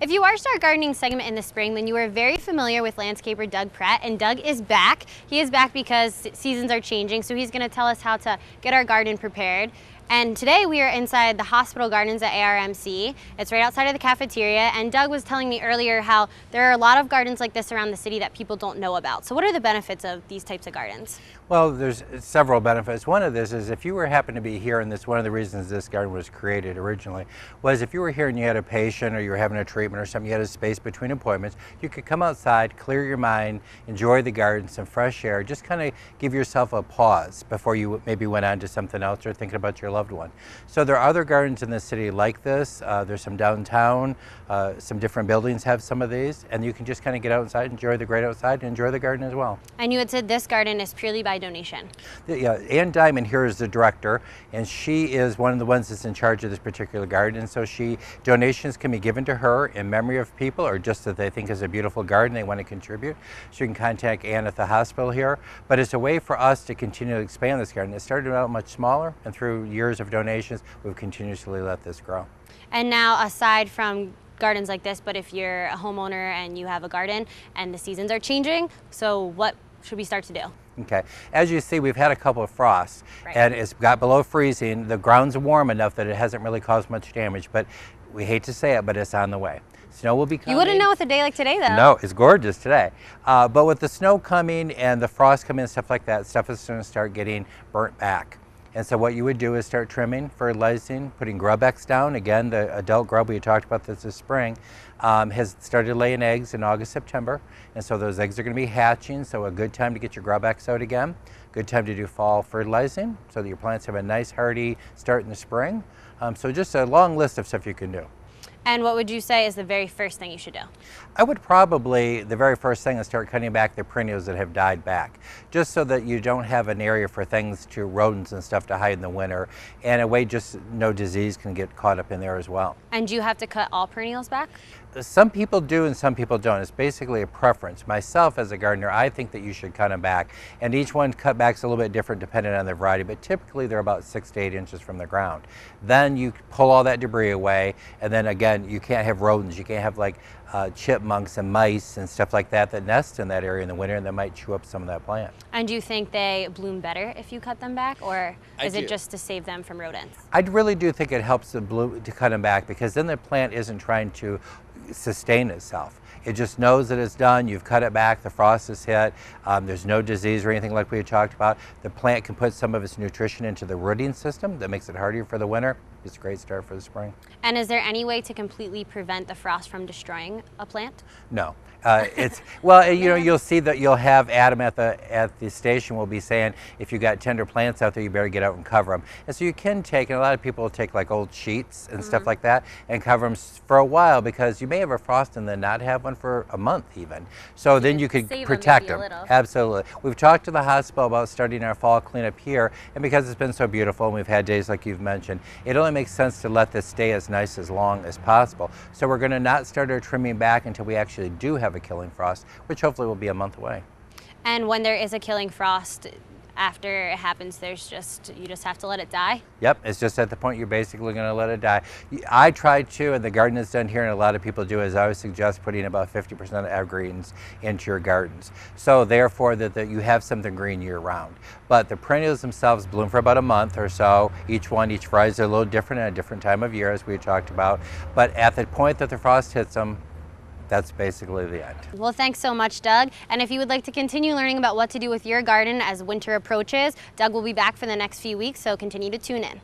If you watched our gardening segment in the spring, then you are very familiar with landscaper Doug Pratt, and Doug is back. He is back because seasons are changing, so he's going to tell us how to get our garden prepared. And today we are inside the hospital gardens at ARMC. It's right outside of the cafeteria, and Doug was telling me earlier how there are a lot of gardens like this around the city that people don't know about. So what are the benefits of these types of gardens? Well, there's several benefits. One of this is if you happen to be here, and this one of the reasons this garden was created originally, was if you were here and you had a patient or you were having a treatment or something, you had a space between appointments, you could come outside, clear your mind, enjoy the garden, some fresh air, just kind of give yourself a pause before you maybe went on to something else or thinking about your loved one. So there are other gardens in the city like this. There's some downtown, some different buildings have some of these, and you can just kind of get outside, enjoy the great outside, and enjoy the garden as well. And you had said this garden is purely by donation. Yeah, Ann Diamond here is the director, and she is one of the ones that's in charge of this particular garden. So donations can be given to her in memory of people, or just that they think is a beautiful garden they want to contribute. So you can contact Ann at the hospital here. But it's a way for us to continue to expand this garden. It started out much smaller, and through years of donations, we've continuously let this grow. And now, aside from gardens like this, but if you're a homeowner and you have a garden and the seasons are changing, so what should we start to do? Okay, as you see, we've had a couple of frosts, right, and it's got below freezing. The ground's warm enough that it hasn't really caused much damage, but we hate to say it, but it's on the way. Snow will be coming. You wouldn't know with a day like today, though. No, it's gorgeous today. But with the snow coming and the frost coming and stuff like that, stuff is going to start getting burnt back. And so what you would do is start trimming, fertilizing, putting grub X down. Again, the adult grub, we talked about this spring, has started laying eggs in August, September. And so those eggs are going to be hatching, so a good time to get your grub X out again. Good time to do fall fertilizing so that your plants have a nice hardy start in the spring. So just a long list of stuff you can do. And what would you say is the very first thing you should do? I would probably, the very first thing is start cutting back the perennials that have died back, just so that you don't have an area for things to, rodents and stuff to hide in the winter, and a way just no disease can get caught up in there as well. And do you have to cut all perennials back? Some people do and some people don't. It's basically a preference. Myself as a gardener, I think that you should cut them back, and each one cut back's a little bit different depending on the variety, but typically they're about 6 to 8 inches from the ground. Then you pull all that debris away, and then again, you can't have rodents. You can't have like chipmunks and mice and stuff like that that nest in that area in the winter, and that might chew up some of that plant. And do you think they bloom better if you cut them back, or is it just to save them from rodents? I really do think it helps to cut them back, because then the plant isn't trying to sustain itself. It just knows that it's done. You've cut it back, the frost is hit, there's no disease or anything like we had talked about. The plant can put some of its nutrition into the rooting system that makes it harder for the winter. It's a great start for the spring. And is there any way to completely prevent the frost from destroying a plant? No. Well, you know, you'll see that you'll have Adam at the station will be saying, if you got tender plants out there, you better get out and cover them. And so you can take, and a lot of people will take like old sheets and stuff like that and cover them for a while, because you may have a frost and then not have one for a month even. So then you could protect them. Absolutely. We've talked to the hospital about starting our fall cleanup here, and because it's been so beautiful and we've had days like you've mentioned, it only makes sense to let this stay as nice as long as possible. So we're going to not start our trimming back until we actually do have a killing frost, which hopefully will be a month away. And when there is a killing frost, after it happens, you just have to let it die? Yep, it's just at the point you're basically going to let it die. I try to, and the garden is done here, and a lot of people do, is I always suggest putting about 50% of evergreens into your gardens. So therefore that you have something green year round. But the perennials themselves bloom for about a month or so. Each variety is a little different at a different time of year, as we talked about. But at the point that the frost hits them, that's basically the end. Well, thanks so much, Doug. And if you would like to continue learning about what to do with your garden as winter approaches, Doug will be back for the next few weeks, so continue to tune in.